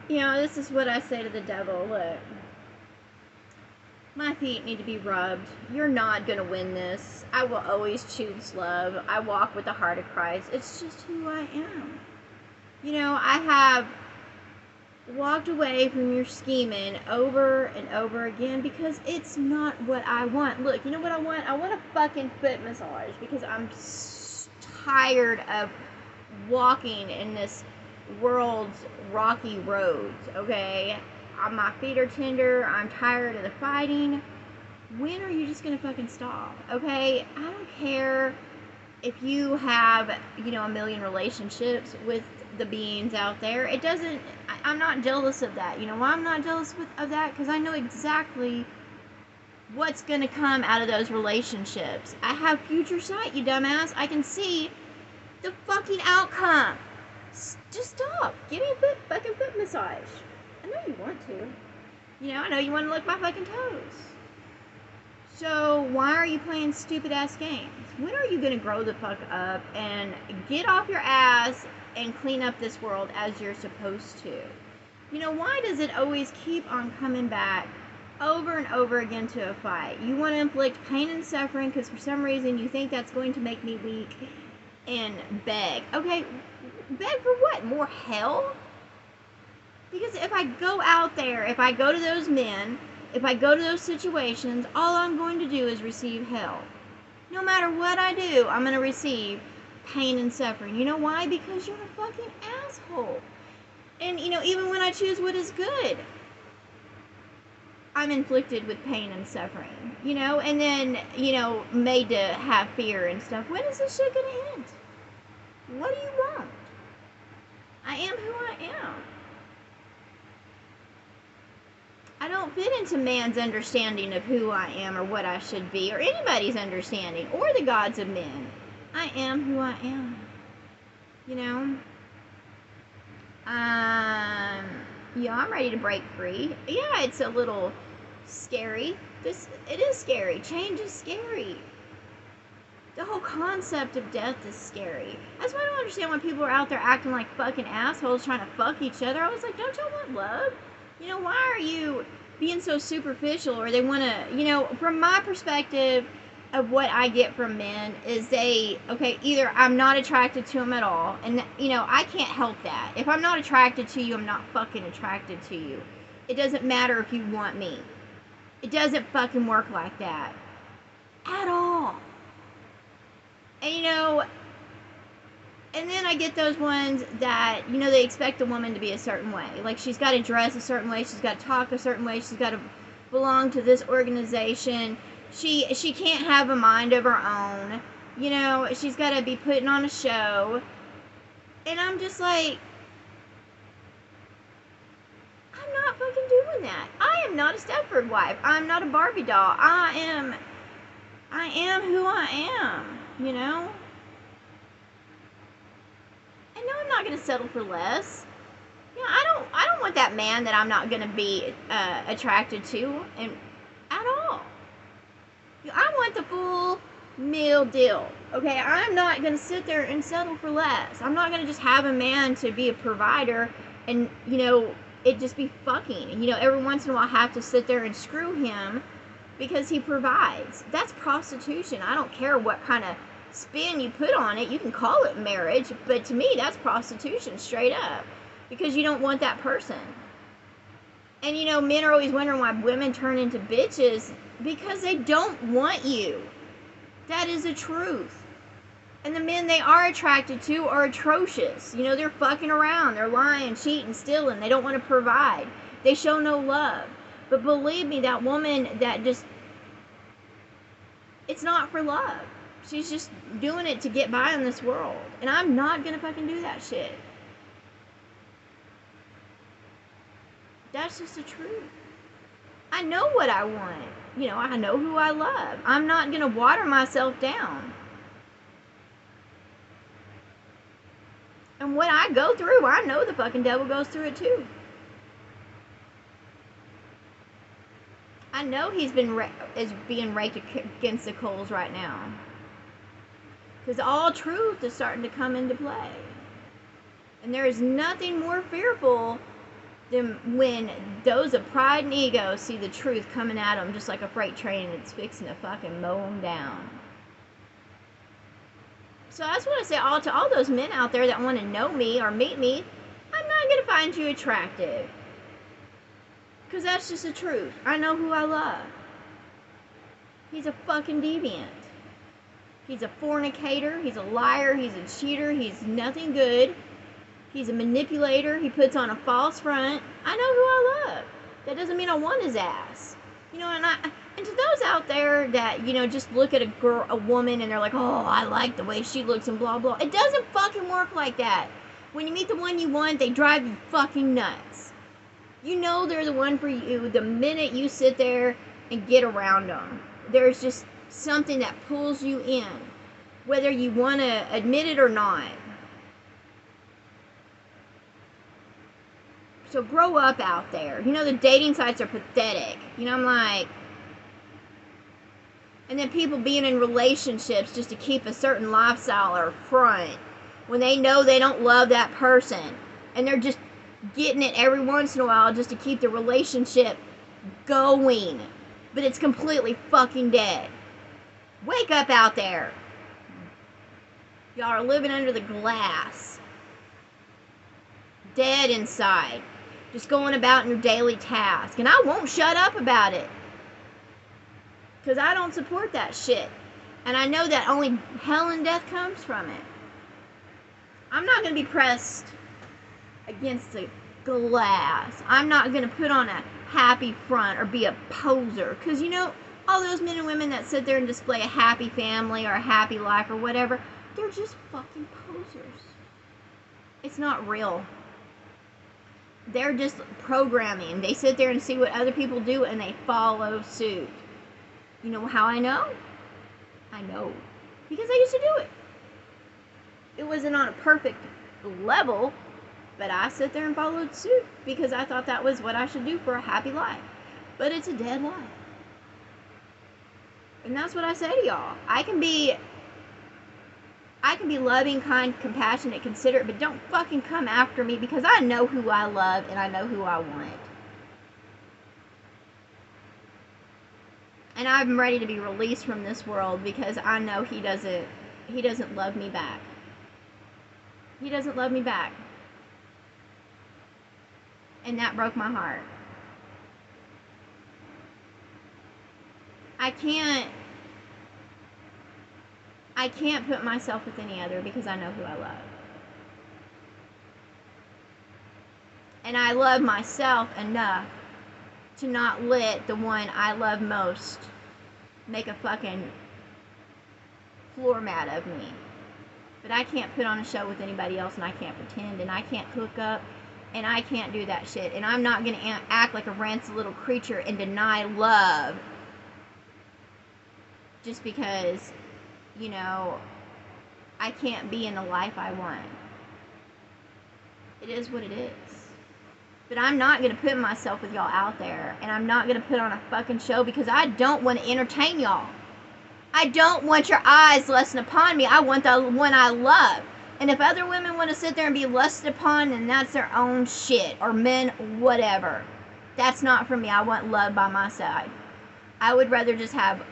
You know, this is what I say to the devil. Look, my feet need to be rubbed. You're not going to win this. I will always choose love. I walk with the heart of Christ. It's just who I am. You know, I have walked away from your scheming over and over again because it's not what I want. Look, you know what I want? I want a fucking foot massage because I'm tired of walking in this world's rocky roads, okay? My feet are tender. I'm tired of the fighting. When are you just gonna fucking stop, okay? I don't care if you have, you know, a million relationships with the beings out there. It doesn't, I'm not jealous of that. You know why I'm not jealous of that? Because I know exactly what's going to come out of those relationships. I have future sight, you dumbass. I can see the fucking outcome. Just stop. Give me a fucking foot massage. I know you want to. You know, I know you want to lick my fucking toes. So why are you playing stupid ass games? When are you gonna grow the fuck up and get off your ass and clean up this world as you're supposed to? You know, why does it always keep on coming back over and over again to a fight? You want to inflict pain and suffering because for some reason you think that's going to make me weak and beg. Okay, beg for what? More hell? Because if I go out there, if I go to those men, if I go to those situations, all I'm going to do is receive hell. No matter what I do, I'm going to receive pain and suffering. You know why? Because you're a fucking asshole. And, you know, even when I choose what is good, I'm inflicted with pain and suffering. You know, and then, you know, made to have fear and stuff. When is this shit going to end? What do you want? I am who I am. I don't fit into man's understanding of who I am or what I should be, or anybody's understanding, or the gods of men. I am who I am. You know? Yeah, I'm ready to break free. Yeah, it's a little scary. It is scary. Change is scary. The whole concept of death is scary. That's why I don't understand why people are out there acting like fucking assholes trying to fuck each other. I was like, don't y'all want love? You know, why are you being so superficial? Or they want to, you know, from my perspective of what I get from men is either I'm not attracted to them at all. And, you know, I can't help that. If I'm not attracted to you, I'm not fucking attracted to you. It doesn't matter if you want me. It doesn't fucking work like that. At all. And, you know, and then I get those ones that, you know, they expect a woman to be a certain way. Like, she's got to dress a certain way. She's got to talk a certain way. She's got to belong to this organization. She can't have a mind of her own. You know, she's got to be putting on a show. And I'm just like, I'm not fucking doing that. I am not a Stepford wife. I'm not a Barbie doll. I am who I am, you know? And no, I'm not going to settle for less. You know, I don't want that man that I'm not going to be attracted to and at all. You know, I want the full meal deal. Okay, I'm not going to sit there and settle for less. I'm not going to just have a man to be a provider and, you know, it just be fucking. And, you know, every once in a while I have to sit there and screw him because he provides. That's prostitution. I don't care what kind of spin you put on it. You can call it marriage, but to me that's prostitution straight up, because you don't want that person. And you know, men are always wondering why women turn into bitches, because they don't want you. That is the truth. And the men they are attracted to are atrocious. You know, they're fucking around, they're lying, cheating, stealing, they don't want to provide, they show no love. But believe me, that woman that just, it's not for love. She's just doing it to get by in this world. And I'm not gonna fucking do that shit. That's just the truth. I know what I want. You know, I know who I love. I'm not gonna water myself down. And what I go through, I know the fucking devil goes through it too. I know he's is being raked against the coals right now. Because all truth is starting to come into play. And there is nothing more fearful then when those of pride and ego see the truth coming at them just like a freight train, and it's fixing to fucking mow them down. So that's what I say to all those men out there that want to know me or meet me. I'm not going to find you attractive. Because that's just the truth. I know who I love. He's a fucking deviant. He's a fornicator. He's a liar. He's a cheater. He's nothing good. He's a manipulator. He puts on a false front. I know who I love. That doesn't mean I want his ass. You know, and to those out there that, you know, just look at a woman and they're like, oh, I like the way she looks and blah, blah. It doesn't fucking work like that. When you meet the one you want, they drive you fucking nuts. You know they're the one for you the minute you sit there and get around them. There's just something that pulls you in, whether you want to admit it or not. So grow up out there. You know, the dating sites are pathetic. You know, I'm like... And then people being in relationships just to keep a certain lifestyle or front when they know they don't love that person. And they're just getting it every once in a while just to keep the relationship going. But it's completely fucking dead. Wake up out there. Y'all are living under the glass. Dead inside. Just going about in your daily task. And I won't shut up about it. Because I don't support that shit. And I know that only hell and death comes from it. I'm not going to be pressed against the glass. I'm not going to put on a happy front or be a poser. Because, you know, all those men and women that sit there and display a happy family or a happy life or whatever, they're just fucking posers. It's not real. They're just programming. They sit there and see what other people do and they follow suit. You know how I know? I know. Because I used to do it. It wasn't on a perfect level, but I sit there and followed suit because I thought that was what I should do for a happy life. But it's a dead life. And that's what I say to y'all. I can be loving, kind, compassionate, considerate, but don't fucking come after me because I know who I love and I know who I want. And I'm ready to be released from this world because I know he doesn't love me back. He doesn't love me back. And that broke my heart. I can't put myself with any other because I know who I love. And I love myself enough to not let the one I love most make a fucking floor mat of me. But I can't put on a show with anybody else, and I can't pretend, and I can't hook up, and I can't do that shit. And I'm not going to act like a rancid little creature and deny love just because, you know, I can't be in the life I want. It is what it is. But I'm not going to put myself with y'all out there. And I'm not going to put on a fucking show because I don't want to entertain y'all. I don't want your eyes lusting upon me. I want the one I love. And if other women want to sit there and be lusted upon, then that's their own shit. Or men, whatever. That's not for me. I want love by my side. I would rather just have